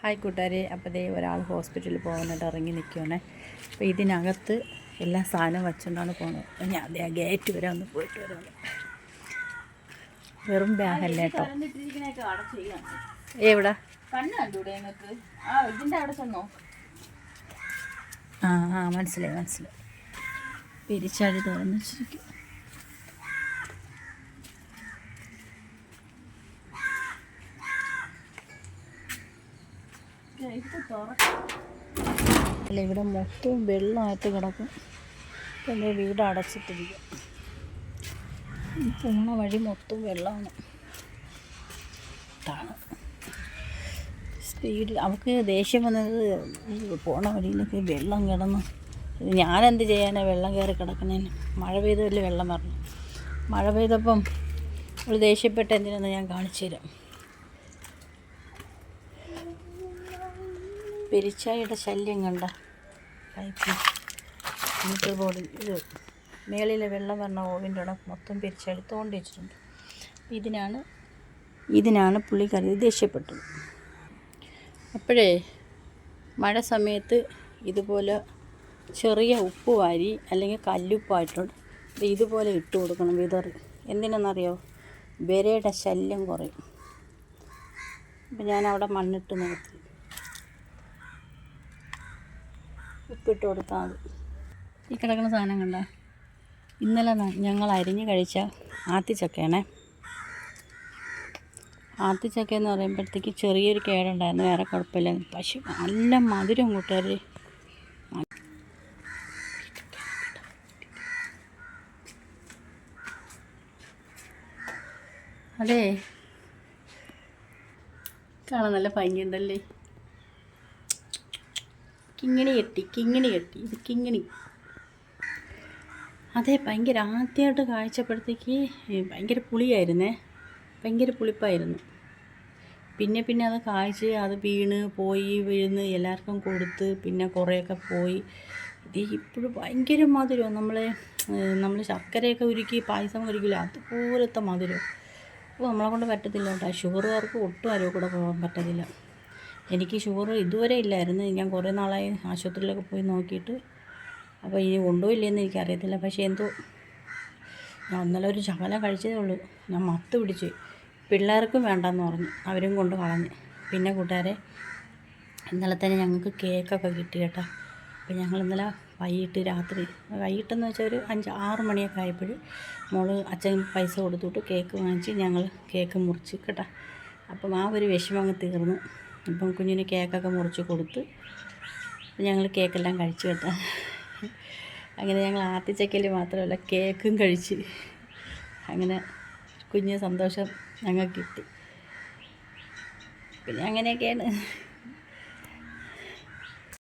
Hi കൂട്ടുകാരെ, അപ്പോൾ ദേ ഒരാൾ ഹോസ്പിറ്റലിൽ പോകാനായിട്ട് ഇറങ്ങി നിൽക്കുകയാണേ. അപ്പോൾ ഇതിനകത്ത് എല്ലാ സാധനവും വെച്ചുകൊണ്ടാണ് പോകുന്നത്. ഞാൻ അതേ ഗേറ്റ് വരെ ഒന്ന് പോയിട്ട് വരാം. വെറും ബാഗല്ല കേട്ടോ. എവിടെ മനസ്സിലായി. പിരിച്ചാടി തുറന്ന് വെച്ചിരിക്കും. അല്ല, ഇവിടെ മൊത്തവും വെള്ളമായിട്ട് കിടക്കും. പിന്നെ വീട് അടച്ചിട്ടിരിക്കും. പോണ വഴി മൊത്തം വെള്ളമാണ്. സ്പീഡിൽ അവൾക്ക് ദേഷ്യം വന്നത് പോണ വഴിയിലൊക്കെ വെള്ളം കിടന്ന്. ഞാനെന്ത് ചെയ്യാനാണ് വെള്ളം കയറി കിടക്കുന്നതിന്? മഴ പെയ്തല്ലേ വെള്ളം പറഞ്ഞു. മഴ പെയ്തപ്പം അവൾ ദേഷ്യപ്പെട്ട എന്തിനാന്ന് ഞാൻ കാണിച്ചു തരാം. പെരിച്ചായുടെ ശല്യം കണ്ട പൈപ്പ് മീറ്റർ ബോർഡിൽ ഇത് മേളിലെ വെള്ളം വരണ ഓവിൻ്റെ അവിടെ മൊത്തം പെരിച്ചാടി തോണ്ടി വെച്ചിട്ടുണ്ട്. ഇതിനാണ് പുള്ളിക്കാരി ദേഷ്യപ്പെട്ടത്. അപ്പോഴേ മഴ സമയത്ത് ഇതുപോലെ ചെറിയ ഉപ്പ് വാരി അല്ലെങ്കിൽ കല്ലുപ്പായിട്ടുണ്ട് ഇതുപോലെ ഇട്ട് കൊടുക്കണം വിതറി. എന്തിനെന്നറിയോ? വിരയുടെ ശല്യം കുറയും. അപ്പം ഞാനവിടെ മണ്ണിട്ട് നിർത്തി ഉപ്പിട്ട് കൊടുത്താൽ മതി. ഈ കിടക്കുന്ന സാധനം കണ്ട ഇന്നലെ ഞങ്ങൾ അരിഞ്ഞ് കഴിച്ച ആത്തിച്ചക്കയാണേ. ആത്തിച്ചക്ക എന്ന് പറയുമ്പോഴത്തേക്ക് ചെറിയൊരു കേടുണ്ടായിരുന്നു, വേറെ കുഴപ്പമില്ല. പക്ഷെ നല്ല മധുരം കൂട്ടുകാർ. അതെ, കാണാൻ നല്ല ഭംഗിയുണ്ടല്ലേ. കിങ്ങിണി കെട്ടി ഇത് കിങ്ങിണി. അതെ, ഭയങ്കര ആദ്യമായിട്ട് കാഴ്ചപ്പെടുത്തേക്ക് ഭയങ്കര പുളിയായിരുന്നേ, ഭയങ്കര പുളിപ്പായിരുന്നു. പിന്നെ അത് കായ്ച്ച് അത് വീഴുന്ന് എല്ലാവർക്കും കൊടുത്ത് പിന്നെ കുറേയൊക്കെ പോയി. ഇത് ഇപ്പോഴും ഭയങ്കര മധുരമാണ്. നമ്മൾ ശർക്കരയൊക്കെ ഉരുക്കി പായസം കുടിക്കില്ല, അതുപോലത്തെ മധുരം. അപ്പോൾ നമ്മളെ കൊണ്ട് പറ്റത്തില്ല കേട്ടോ. ഷുഗറുകാർക്ക് ഒട്ടും അരവ് കൂടെ പോകാൻ പറ്റത്തില്ല. എനിക്ക് ഷുഗർ ഇതുവരെ ഇല്ലായിരുന്നു. ഞാൻ കുറേ നാളായി ആശുപത്രിയിലൊക്കെ പോയി നോക്കിയിട്ട്. അപ്പോൾ ഇനി ഉണ്ടോ ഇല്ലയെന്ന് എനിക്കറിയത്തില്ല. പക്ഷേ എന്തോ ഞാൻ ഇന്നലെ ഒരു ശകലം കഴിച്ചതേ ഉള്ളൂ. ഞാൻ മത്ത് പിടിച്ച്. പിള്ളേർക്കും വേണ്ടെന്ന് പറഞ്ഞു, അവരും കൊണ്ട് കളഞ്ഞ്. പിന്നെ കൂട്ടുകാരെ, ഇന്നലെ തന്നെ ഞങ്ങൾക്ക് കേക്കൊക്കെ കിട്ടി കേട്ടോ. അപ്പോൾ ഞങ്ങൾ ഇന്നലെ വൈകിട്ടെന്ന് വെച്ചാൽ ഒരു 5-6 മണിയൊക്കെ ആയപ്പോൾ അച്ഛൻ പൈസ കൊടുത്തിട്ട് കേക്ക് വാങ്ങിച്ച് ഞങ്ങൾ കേക്ക് മുറിച്ച് കേട്ടോ. അപ്പം ആ ഒരു വിഷമം അങ്ങ് തീർന്നു. അപ്പം കുഞ്ഞിന് കേക്കൊക്കെ മുറിച്ച് കൊടുത്ത് ഞങ്ങൾ കേക്കെല്ലാം കഴിച്ചു കേട്ടോ. അങ്ങനെ ഞങ്ങൾ ആത്തിച്ചക്കയിൽ മാത്രമല്ല കേക്കും കഴിച്ച്. അങ്ങനെ കുഞ്ഞ് സന്തോഷം ഞങ്ങൾക്ക് കിട്ടി. പിന്നെ അങ്ങനെയൊക്കെയാണ്.